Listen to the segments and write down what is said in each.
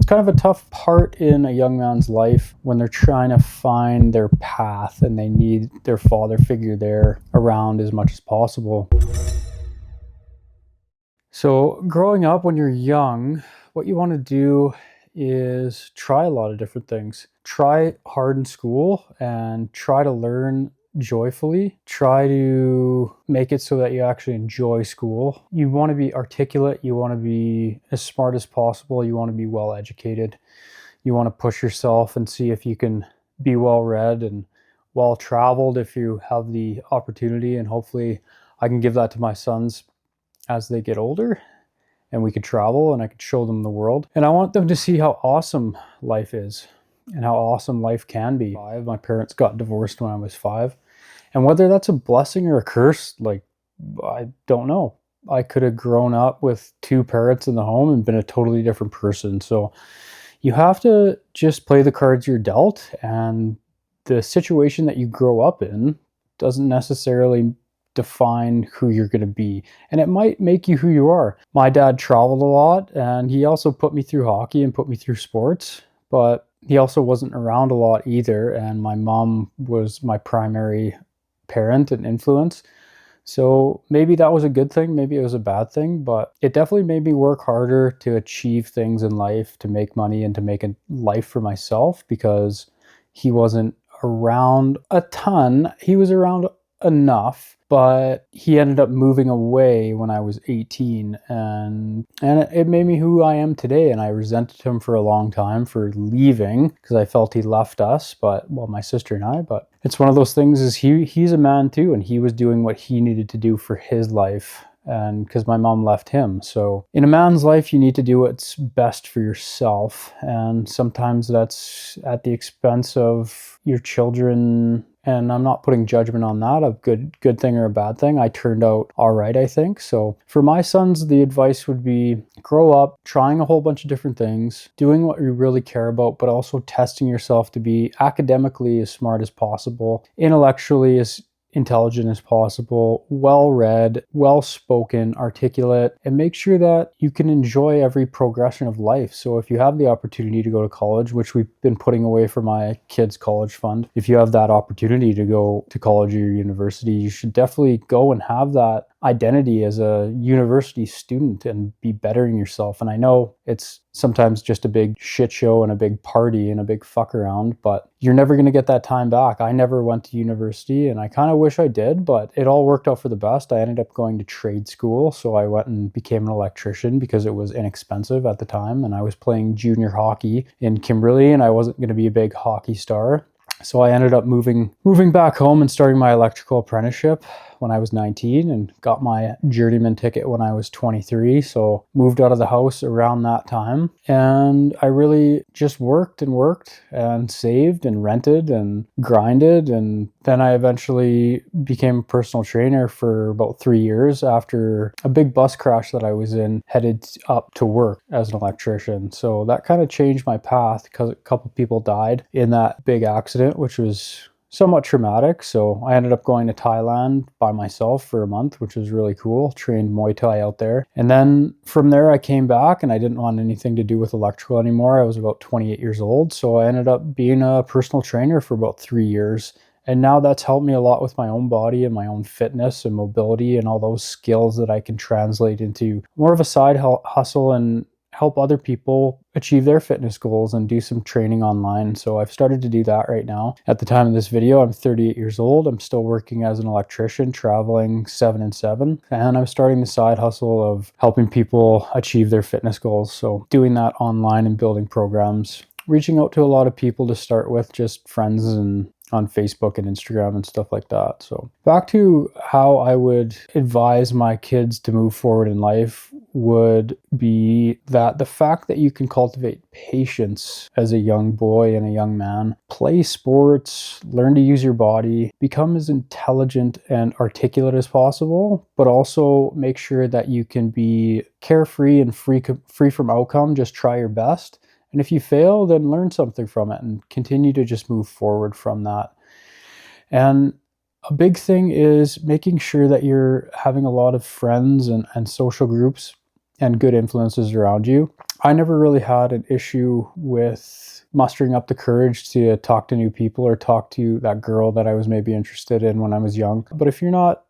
kind of a tough part in a young man's life when they're trying to find their path and they need their father figure there around as much as possible. So growing up when you're young, what you want to do is try a lot of different things. Try hard in school and try to learn joyfully. Try to make it so that you actually enjoy school. You want to be articulate. You want to be as smart as possible. You want to be well educated. You want to push yourself and see if you can be well read and well traveled if you have the opportunity. And hopefully I can give that to my sons as they get older and we could travel and I could show them the world. And I want them to see how awesome life is and how awesome life can be. My parents got divorced when I was 5. And whether that's a blessing or a curse, like, I don't know. I could have grown up with 2 parents in the home and been a totally different person. So you have to just play the cards you're dealt, and the situation that you grow up in doesn't necessarily define who you're going to be, and it might make you who you are. My dad traveled a lot, and he also put me through hockey and put me through sports, but he also wasn't around a lot either, and my mom was my primary parent and influence. So maybe that was a good thing, maybe it was a bad thing, but it definitely made me work harder to achieve things in life, to make money and to make a life for myself, because he wasn't around a ton. He was around enough, but he ended up moving away when I was 18, and it made me who I am today. And I resented him for a long time for leaving because I felt he left us, my sister and I. But it's one of those things, is he's a man too, and he was doing what he needed to do for his life, and because my mom left him. So in a man's life, you need to do what's best for yourself, and sometimes that's at the expense of your children. And I'm not putting judgment on that, a good thing or a bad thing. I turned out all right, I think. So for my sons, the advice would be grow up, trying a whole bunch of different things, doing what you really care about, but also testing yourself to be academically as smart as possible, intellectually as intelligent as possible, well-read, well-spoken, articulate, and make sure that you can enjoy every progression of life. So if you have the opportunity to go to college, which we've been putting away for my kids' college fund, if you have that opportunity to go to college or university, you should definitely go and have that identity as a university student and be bettering yourself. And I know it's sometimes just a big shit show and a big party and a big fuck around, but you're never going to get that time back. I never went to university, and I kind of wish I did, but it all worked out for the best. I ended up going to trade school, so I went and became an electrician because it was inexpensive at the time, and I was playing junior hockey in Kimberley, and I wasn't going to be a big hockey star. So I ended up moving back home and starting my electrical apprenticeship when I was 19 and got my journeyman ticket when I was 23. So moved out of the house around that time. And I really just worked and saved and rented and grinded. And then I eventually became a personal trainer for about 3 years after a big bus crash that I was in, headed up to work as an electrician. So that kind of changed my path because a couple people died in that big accident, which was somewhat traumatic. So I ended up going to Thailand by myself for a month, which was really cool. Trained Muay Thai out there. And then from there I came back and I didn't want anything to do with electrical anymore. I was about 28 years old. So I ended up being a personal trainer for about 3 years. And now that's helped me a lot with my own body and my own fitness and mobility and all those skills that I can translate into more of a side hustle and help other people achieve their fitness goals and do some training online. So I've started to do that right now. At the time of this video, I'm 38 years old. I'm still working as an electrician, traveling 7 and 7. And I'm starting the side hustle of helping people achieve their fitness goals. So doing that online and building programs, reaching out to a lot of people to start with, just friends and on Facebook and Instagram and stuff like that. So back to how I would advise my kids to move forward in life would be that the fact that you can cultivate patience as a young boy and a young man, play sports, learn to use your body, become as intelligent and articulate as possible, but also make sure that you can be carefree and free from outcome. Just try your best. And if you fail, then learn something from it and continue to just move forward from that. And a big thing is making sure that you're having a lot of friends and social groups and good influences around you. I never really had an issue with mustering up the courage to talk to new people or talk to that girl that I was maybe interested in when I was young. But if you're not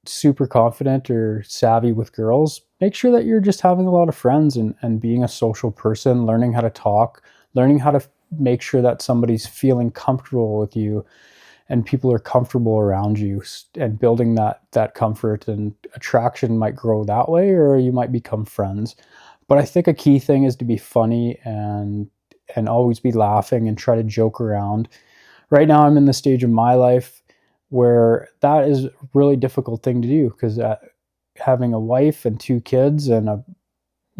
super confident or savvy with girls, make sure that you're just having a lot of friends and being a social person, learning how to talk, learning how to make sure that somebody's feeling comfortable with you and people are comfortable around you, and building that comfort and attraction might grow that way, or you might become friends. But I think a key thing is to be funny and always be laughing and try to joke around. Right now I'm in the stage of my life where that is a really difficult thing to do, because having a wife and two kids and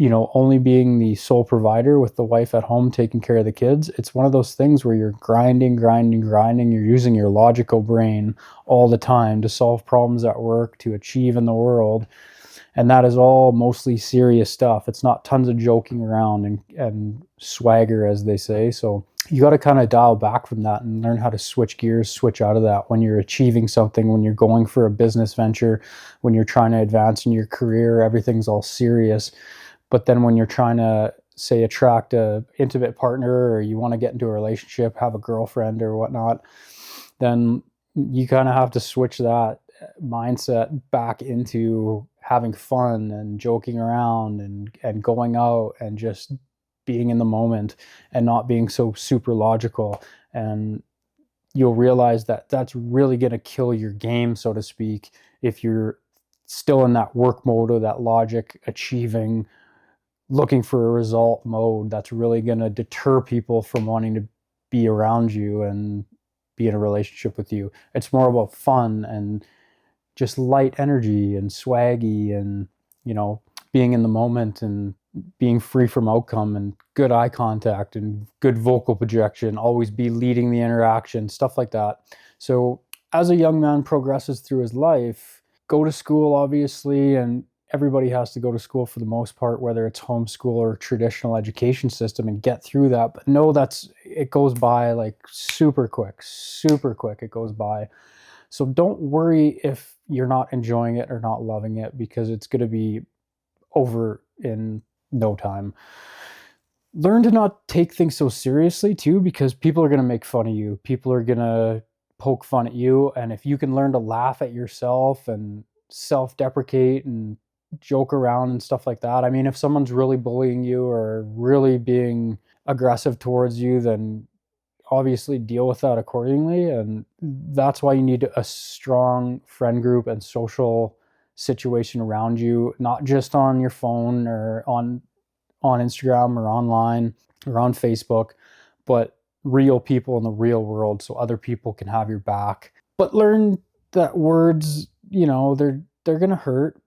only being the sole provider with the wife at home taking care of the kids, it's one of those things where you're grinding, grinding, grinding. You're using your logical brain all the time to solve problems at work, to achieve in the world. And that is all mostly serious stuff. It's not tons of joking around and swagger, as they say. So you got to kind of dial back from that and learn how to switch gears, switch out of that when you're achieving something, when you're going for a business venture, when you're trying to advance in your career, everything's all serious. But then when you're trying to, say, attract a intimate partner, or you want to get into a relationship, have a girlfriend or whatnot, then you kind of have to switch that mindset back into having fun and joking around and going out and just being in the moment and not being so super logical. And you'll realize that that's really going to kill your game, so to speak, if you're still in that work mode or that logic achieving, looking for a result mode. That's really going to deter people from wanting to be around you and be in a relationship with you. It's more about fun and just light energy and swaggy and, being in the moment and being free from outcome and good eye contact and good vocal projection, always be leading the interaction, stuff like that. So as a young man progresses through his life, go to school, obviously, and everybody has to go to school for the most part, whether it's homeschool or traditional education system, and get through that. But no, it goes by like super quick, it goes by. So don't worry if you're not enjoying it or not loving it, because it's going to be over in no time. Learn to not take things so seriously too, because people are going to make fun of you. People are going to poke fun at you. And if you can learn to laugh at yourself and self-deprecate and joke around and stuff like that. I mean, if someone's really bullying you or really being aggressive towards you, then obviously deal with that accordingly. And that's why you need a strong friend group and social situation around you, not just on your phone or on Instagram or online or on Facebook, but real people in the real world, so other people can have your back. But learn that words, they're going to hurt,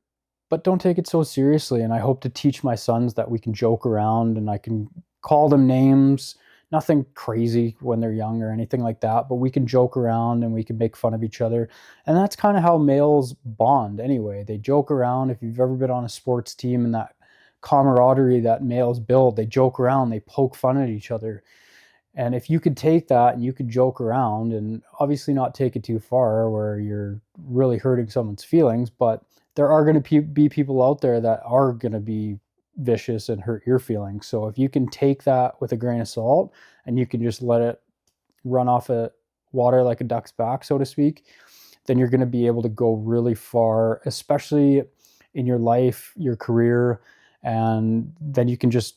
but don't take it so seriously. And I hope to teach my sons that we can joke around and I can call them names, nothing crazy when they're young or anything like that, but we can joke around and we can make fun of each other. And that's kind of how males bond anyway. They joke around. If you've ever been on a sports team, and that camaraderie that males build, they joke around, they poke fun at each other. And if you could take that and you could joke around, and obviously not take it too far where you're really hurting someone's feelings, but there are going to be people out there that are going to be vicious and hurt your feelings. So if you can take that with a grain of salt and you can just let it run off a water like a duck's back, so to speak, then you're going to be able to go really far, especially in your life, your career, and then you can just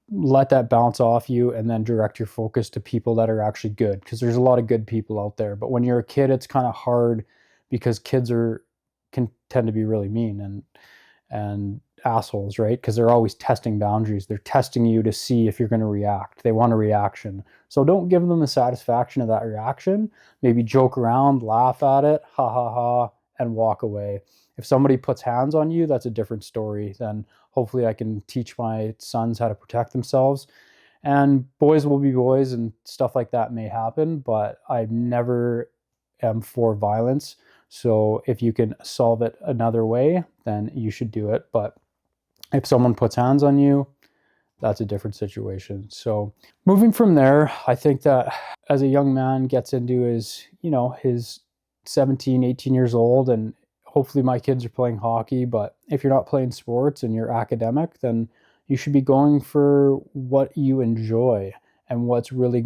let that bounce off you and then direct your focus to people that are actually good, because there's a lot of good people out there. But when you're a kid, it's kind of hard, because kids can tend to be really mean and assholes, right? Because they're always testing boundaries. They're testing you to see if you're going to react. They want a reaction. So don't give them the satisfaction of that reaction. Maybe joke around, laugh at it, ha ha ha, and walk away. If somebody puts hands on you, that's a different story. Then hopefully I can teach my sons how to protect themselves. And boys will be boys and stuff like that may happen, but I never am for violence. So if you can solve it another way, then you should do it. But if someone puts hands on you, that's a different situation. So moving from there, I think that as a young man gets into his 17, 18 years old, and hopefully my kids are playing hockey, but if you're not playing sports and you're academic, then You should be going for what you enjoy and what really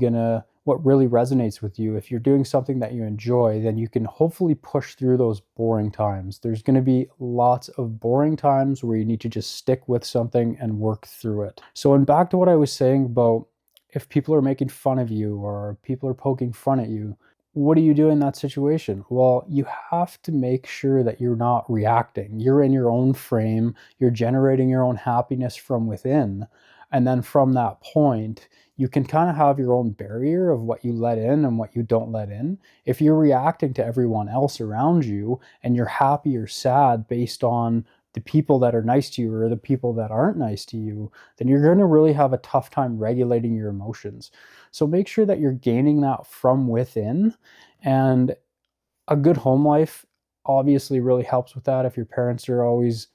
resonates with you. If you're doing something that you enjoy, then you can hopefully push through those boring times. There's going to be lots of boring times where you need to just stick with something and work through it. So, and back to what I was saying about if people are making fun of you or people are poking fun at you, what do you do in that situation? Well, you have to make sure that you're not reacting. You're in your own frame, you're generating your own happiness from within. And then from that point, you can kind of have your own barrier of what you let in and what you don't let in. If you're reacting to everyone else around you and you're happy or sad based on the people that are nice to you or the people that aren't nice to you, then you're going to really have a tough time regulating your emotions. So make sure that you're gaining that from within. And a good home life obviously really helps with that if your parents are always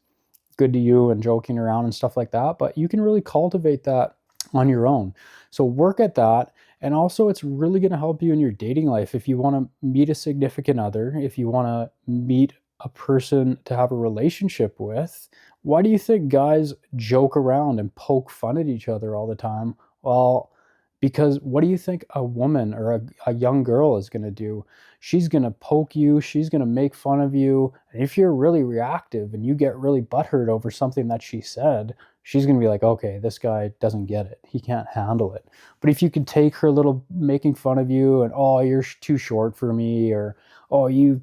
good to you and joking around and stuff like that. But you can really cultivate that on your own. So work at that. And also, it's really going to help you in your dating life. If you want to meet a significant other, if you want to meet a person to have a relationship with, why do you think guys joke around and poke fun at each other all the time? Well, because what do you think a woman or a young girl is going to do? She's going to poke you, she's going to make fun of you. And if you're really reactive and you get really butthurt over something that she said, she's going to be like, okay, this guy doesn't get it. He can't handle it. But if you could take her little making fun of you and, oh, you're too short for me, or, oh, you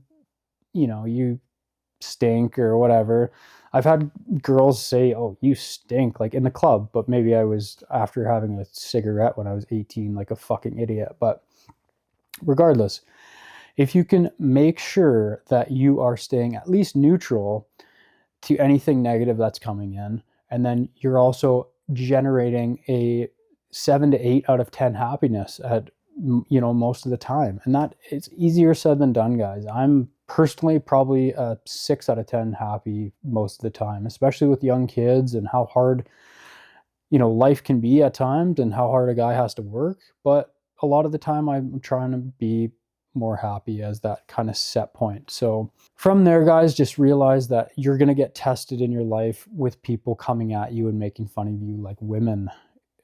stink or whatever. I've had girls say, oh, you stink, like in the club, but maybe I was after having a cigarette when I was 18, like a fucking idiot. But regardless, if you can make sure that you are staying at least neutral to anything negative that's coming in, and then you're also generating a 7 to 8 out of 10 happiness at most of the time. And that it's easier said than done, guys. I'm personally probably a 6 out of 10 happy most of the time, especially with young kids and how hard life can be at times and how hard a guy has to work. But a lot of the time I'm trying to be more happy as that kind of set point. So from there, guys, just realize that you're going to get tested in your life with people coming at you and making fun of you, like women,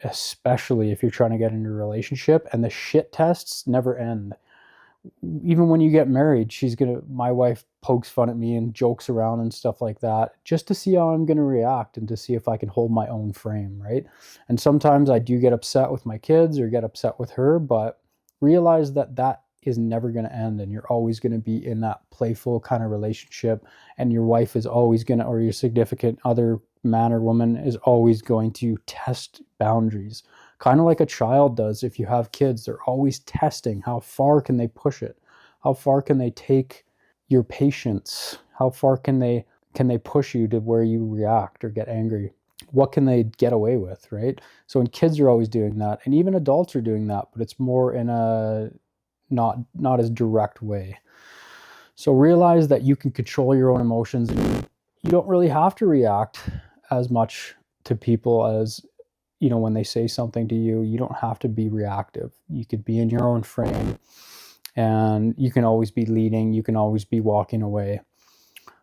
especially if you're trying to get into a relationship, and the shit tests never end. Even when you get married, my wife pokes fun at me and jokes around and stuff like that, just to see how I'm going to react and to see if I can hold my own frame, right? And sometimes I do get upset with my kids or get upset with her, but realize that that is never going to end, and you're always going to be in that playful kind of relationship, and your wife is always going to, or your significant other, man or woman, is always going to test boundaries, kind of like a child does. If you have kids, they're always testing how far can they push it, how far can they take your patience, how far can they push you to where you react or get angry, what can they get away with, right? So, and kids are always doing that, and even adults are doing that, but it's more in a not as direct way. So realize that you can control your own emotions. You don't really have to react as much to people as, when they say something to you. You don't have to be reactive. You could be in your own frame, and you can always be leading. You can always be walking away.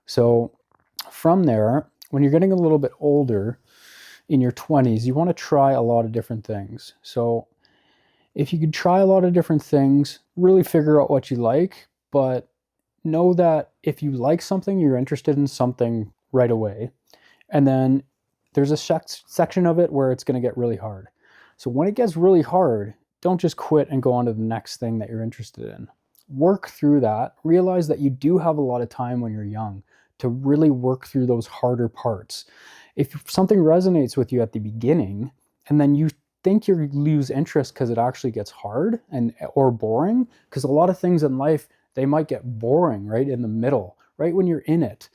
So from there, when you're getting a little bit older, in your 20s, you want to try a lot of different things. So if you could try a lot of different things, really figure out what you like, but know that if you like something, you're interested in something right away. And then there's a section of it where it's going to get really hard. So when it gets really hard, don't just quit and go on to the next thing that you're interested in. Work through that. Realize that you do have a lot of time when you're young to really work through those harder parts. If something resonates with you at the beginning, and then you think you lose interest because it actually gets hard or boring, because a lot of things in life, they might get boring right in the middle, right when you're in it.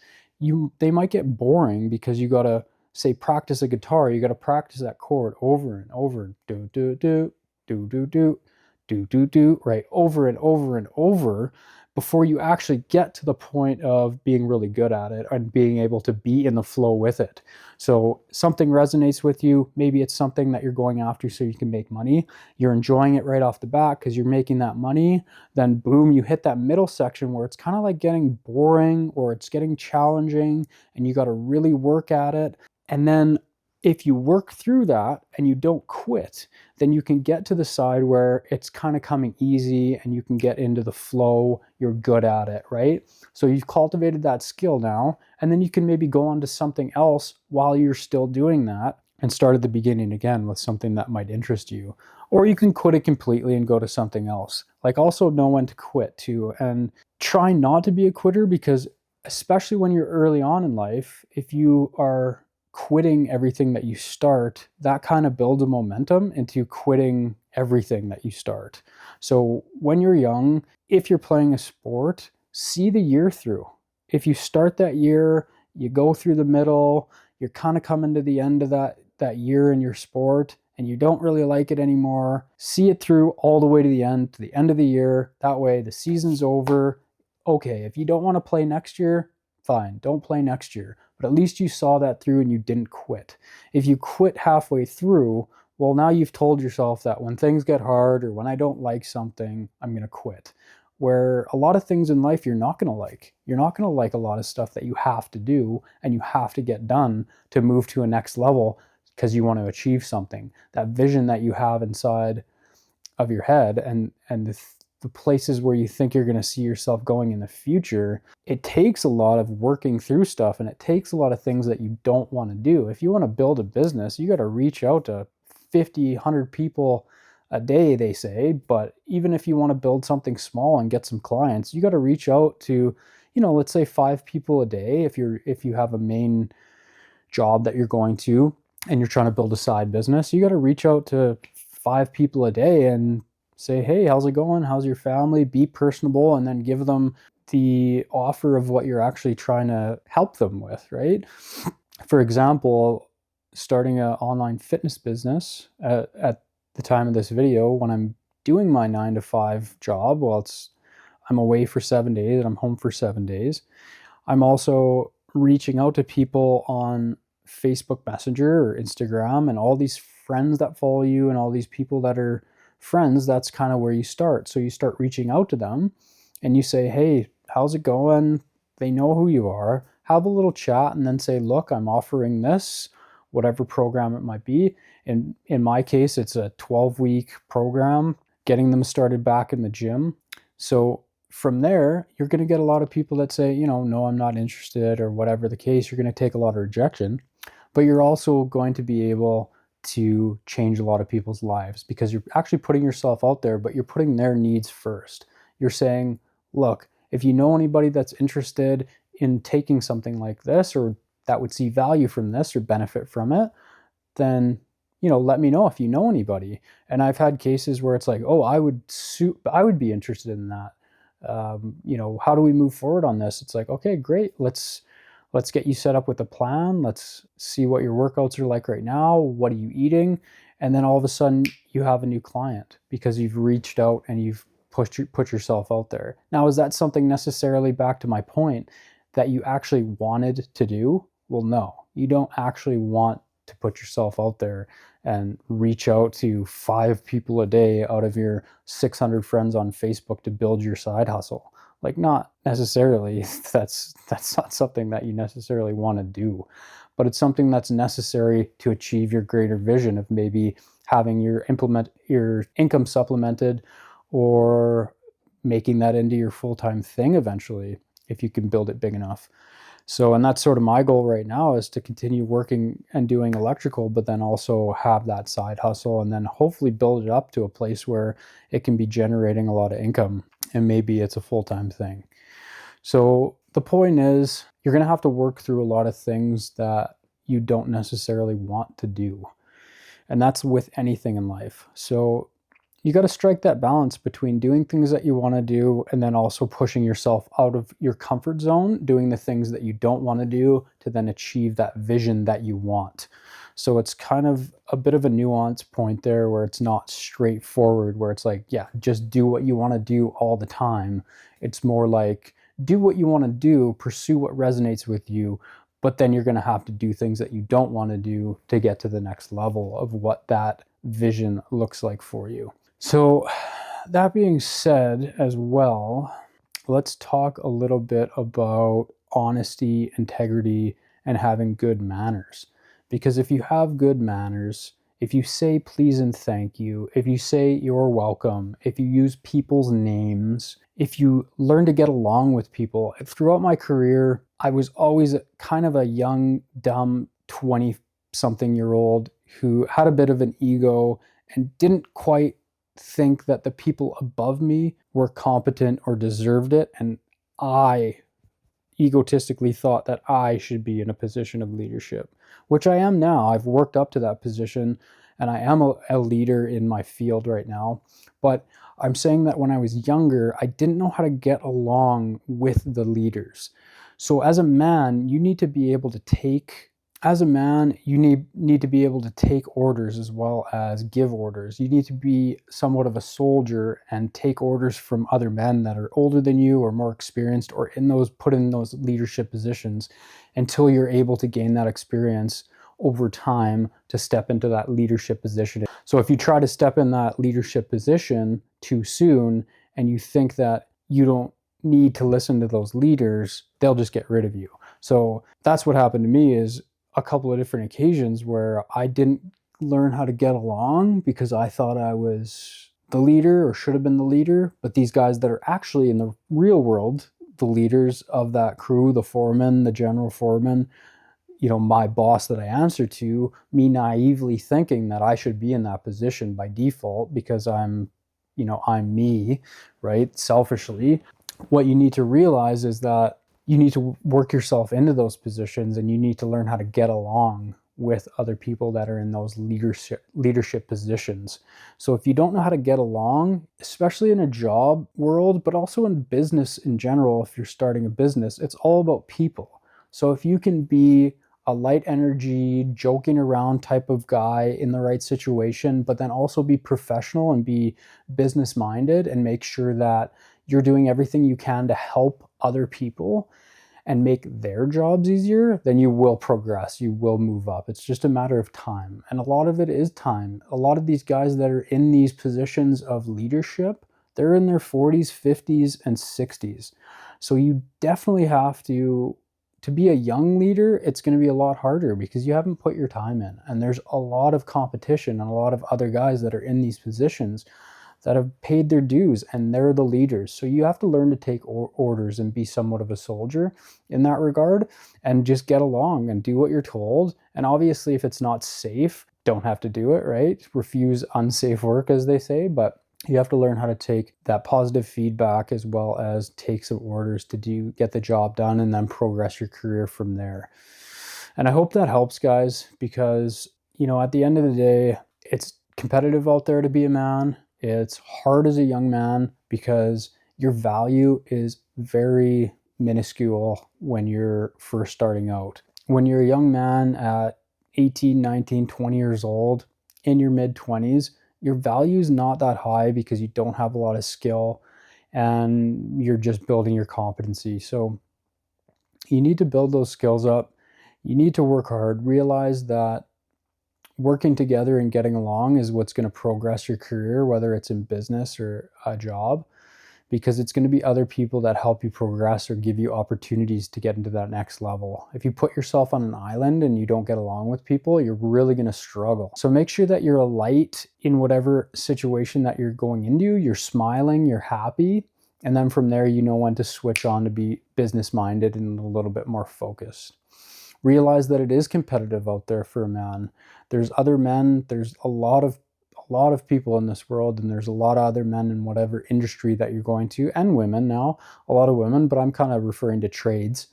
They might get boring because you got to, say, practice a guitar. You got to practice that chord over and over, do do do do do do do do do, right, over and over and over, before you actually get to the point of being really good at it and being able to be in the flow with it. So something resonates with you. Maybe it's something that you're going after so you can make money. You're enjoying it right off the bat because you're making that money. Then boom, you hit that middle section where it's kind of like getting boring or it's getting challenging and you got to really work at it. And then if you work through that and you don't quit, then you can get to the side where it's kind of coming easy and you can get into the flow. You're good at it, right? So you've cultivated that skill now, and then you can maybe go on to something else while you're still doing that and start at the beginning again with something that might interest you. Or you can quit it completely and go to something else. Like, also know when to quit too, and try not to be a quitter, because especially when you're early on in life, if you are quitting everything that you start, that kind of builds a momentum into quitting everything that you start. So when you're young, if you're playing a sport, see the year through. If you start that year, you go through the middle, you're kind of coming to the end of that year in your sport, and you don't really like it anymore, see it through all the way to the end of the year. That way the season's over. Okay, if you don't want to play next year, fine, don't play next year. But at least you saw that through and you didn't quit. If you quit halfway through, well, now you've told yourself that when things get hard or when I don't like something, I'm going to quit. Where a lot of things in life you're not going to like. You're not going to like a lot of stuff that you have to do and you have to get done to move to a next level because you want to achieve something. That vision that you have inside of your head, and the places where you think you're going to see yourself going in the future, it takes a lot of working through stuff, and it takes a lot of things that you don't want to do. If you want to build a business, you got to reach out to 50, 100 people a day, they say. But even if you want to build something small and get some clients, you got to reach out to, let's say 5 people a day. If you have a main job that you're going to and you're trying to build a side business, you got to reach out to 5 people a day and say, hey, how's it going? How's your family? Be personable, and then give them the offer of what you're actually trying to help them with, right? For example, starting an online fitness business at the time of this video, when I'm doing my 9 to 5 job, I'm away for 7 days and I'm home for 7 days, I'm also reaching out to people on Facebook Messenger or Instagram, and all these friends that follow you and all these people that are friends. That's kind of where you start. So you start reaching out to them and you say, hey, how's it going? They know who you are. Have a little chat and then say, look, I'm offering this, whatever program it might be. And in my case, it's a 12-week program, getting them started back in the gym. So from there, you're going to get a lot of people that say, no, I'm not interested, or whatever the case. You're going to take a lot of rejection, but you're also going to be able to change a lot of people's lives, because you're actually putting yourself out there, but you're putting their needs first. You're saying, look, if you know anybody that's interested in taking something like this, or that would see value from this or benefit from it, then let me know if you know anybody. And I've had cases where it's like, oh, I would be interested in that. How do we move forward on this? It's like, okay, great. Let's get you set up with a plan. Let's see what your workouts are like right now. What are you eating? And then all of a sudden you have a new client because you've reached out and you've put yourself out there. Now, is that something necessarily, back to my point, that you actually wanted to do? Well, no, you don't actually want to put yourself out there and reach out to 5 people a day out of your 600 friends on Facebook to build your side hustle. Like, not necessarily. That's not something that you necessarily want to do, but it's something that's necessary to achieve your greater vision of maybe having your income supplemented, or making that into your full-time thing eventually, if you can build it big enough. So, and that's sort of my goal right now, is to continue working and doing electrical, but then also have that side hustle, and then hopefully build it up to a place where it can be generating a lot of income, and maybe it's a full-time thing. So the point is, you're going to have to work through a lot of things that you don't necessarily want to do. And that's with anything in life. So you got to strike that balance between doing things that you want to do and then also pushing yourself out of your comfort zone, doing the things that you don't want to do to then achieve that vision that you want. So it's kind of a bit of a nuance point there, where it's not straightforward, where it's like, yeah, just do what you want to do all the time. It's more like, do what you want to do, pursue what resonates with you, but then you're going to have to do things that you don't want to do to get to the next level of what that vision looks like for you. So that being said as well, let's talk a little bit about honesty, integrity, and having good manners. Because if you have good manners, if you say please and thank you, if you say you're welcome, if you use people's names, if you learn to get along with people. Throughout my career, I was always kind of a young, dumb 20-something-year-old who had a bit of an ego and didn't quite think that the people above me were competent or deserved it. And I egotistically thought that I should be in a position of leadership, which I am now. I've worked up to that position and I am a leader in my field right now. But I'm saying that when I was younger, I didn't know how to get along with the leaders. So as a man, you need to be able to take as a man, you need to be able to take orders as well as give orders. You need to be somewhat of a soldier and take orders from other men that are older than you or more experienced or put in those leadership positions until you're able to gain that experience over time to step into that leadership position. So if you try to step in that leadership position too soon and you think that you don't need to listen to those leaders, they'll just get rid of you. So that's what happened to me, is a couple of different occasions where I didn't learn how to get along because I thought I was the leader or should have been the leader. But these guys that are actually in the real world, the leaders of that crew, the foreman, the general foreman, my boss that I answer to, me naively thinking that I should be in that position by default because I'm me, right? Selfishly. What you need to realize is that you need to work yourself into those positions and you need to learn how to get along with other people that are in those leadership positions. So if you don't know how to get along, especially in a job world, but also in business in general, if you're starting a business, it's all about people. So if you can be a light energy, joking around type of guy in the right situation, but then also be professional and be business minded and make sure that you're doing everything you can to help other people and make their jobs easier, then you will progress, you will move up. It's just a matter of time. And a lot of it is time. A lot of these guys that are in these positions of leadership, they're in their 40s, 50s, and 60s. So you definitely have to be a young leader, it's going to be a lot harder because you haven't put your time in. And there's a lot of competition and a lot of other guys that are in these positions that have paid their dues and they're the leaders. So you have to learn to take orders and be somewhat of a soldier in that regard and just get along and do what you're told. And obviously, if it's not safe, don't have to do it, right? Refuse unsafe work, as they say, but you have to learn how to take that positive feedback as well as take some orders to get the job done and then progress your career from there. And I hope that helps, guys, because, at the end of the day, it's competitive out there to be a man. It's hard as a young man because your value is very minuscule when you're first starting out. When you're a young man at 18, 19, 20 years old, in your mid-20s, your value is not that high because you don't have a lot of skill and you're just building your competency. So you need to build those skills up. You need to work hard. Realize that working together and getting along is what's going to progress your career, whether it's in business or a job, because it's going to be other people that help you progress or give you opportunities to get into that next level. If you put yourself on an island and you don't get along with people, you're really going to struggle. So make sure that you're a light in whatever situation that you're going into. You're smiling, you're happy, and then from there, you know when to switch on to be business minded and a little bit more focused. Realize that it is competitive out there for a man. There's other men, there's a lot of people in this world, and there's a lot of other men in whatever industry that you're going to, and women now, a lot of women, but I'm kind of referring to trades.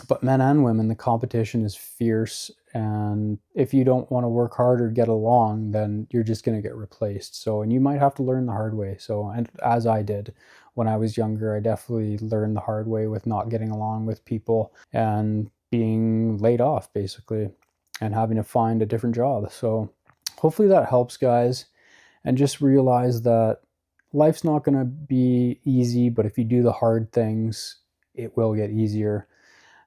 But men and women, the competition is fierce, and if you don't want to work hard or get along, then you're just going to get replaced. So, and you might have to learn the hard way. So, and as I did when I was younger, I definitely learned the hard way with not getting along with people and being laid off basically and having to find a different job. So hopefully that helps, guys. And just realize that life's not going to be easy, but if you do the hard things, it will get easier.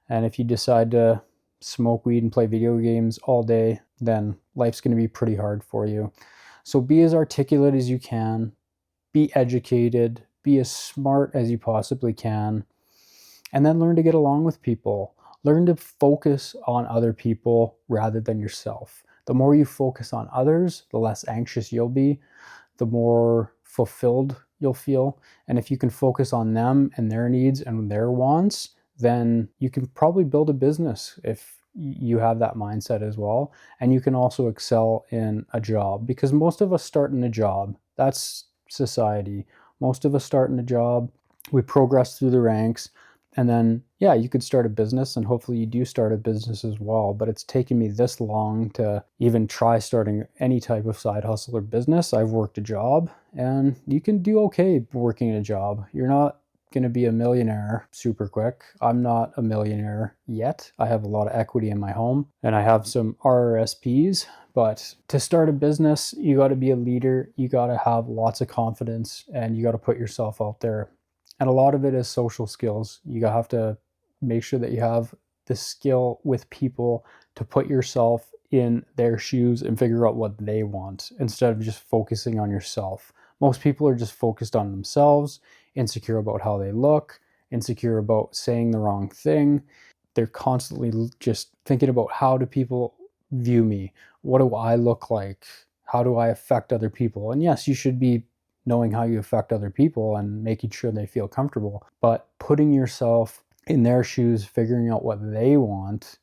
And if you decide to smoke weed and play video games all day, then life's going to be pretty hard for you. So be as articulate as you can, be educated, be as smart as you possibly can, and then learn to get along with people. Learn to focus on other people rather than yourself. The more you focus on others, the less anxious you'll be, the more fulfilled you'll feel. And if you can focus on them and their needs and their wants, then you can probably build a business if you have that mindset as well. And you can also excel in a job, because most of us start in a job. That's society. Most of us start in a job. We progress through the ranks. And then, yeah, you could start a business, and hopefully you do start a business as well. But it's taken me this long to even try starting any type of side hustle or business. I've worked a job, and you can do okay working a job. You're not going to be a millionaire super quick. I'm not a millionaire yet. I have a lot of equity in my home, and I have some RRSPs. But to start a business, you got to be a leader. You got to have lots of confidence, and you got to put yourself out there. And a lot of it is social skills. You have to make sure that you have the skill with people to put yourself in their shoes and figure out what they want instead of just focusing on yourself. Most people are just focused on themselves, insecure about how they look, insecure about saying the wrong thing. They're constantly just thinking about, how do people view me? What do I look like? How do I affect other people? And yes, you should be knowing how you affect other people and making sure they feel comfortable. But putting yourself in their shoes, figuring out what they want,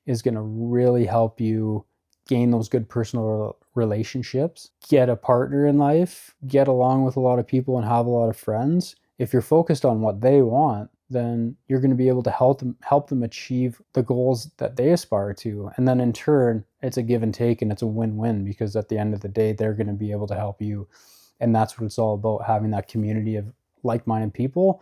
is going to really help you gain those good personal relationships, get a partner in life, get along with a lot of people, and have a lot of friends. If you're focused on what they want, then you're going to be able to help them achieve the goals that they aspire to. And then in turn, it's a give and take, and it's a win-win, because at the end of the day, they're going to be able to help you. And that's what it's all about, having that community of like-minded people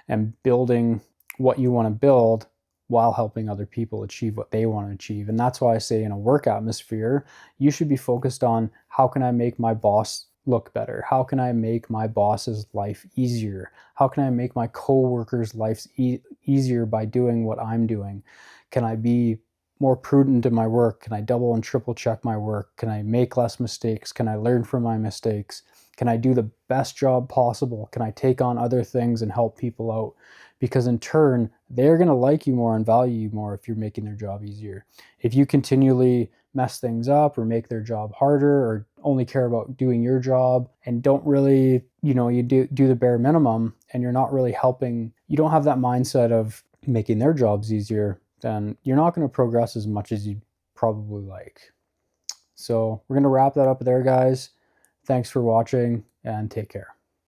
and building what you want to build while helping other people achieve what they want to achieve. And that's why I say, in a work atmosphere, you should be focused on, how can I make my boss look better? How can I make my boss's life easier? How can I make my coworkers' lives easier by doing what I'm doing? Can I be more prudent in my work? Can I double and triple check my work? Can I make less mistakes? Can I learn from my mistakes? Can I do the best job possible? Can I take on other things and help people out? Because in turn, they're going to like you more and value you more if you're making their job easier. If you continually mess things up or make their job harder, or only care about doing your job and don't really, you do the bare minimum, and you're not really helping, you don't have that mindset of making their jobs easier, then you're not going to progress as much as you'd probably like. So we're going to wrap that up there, guys. Thanks for watching, and take care.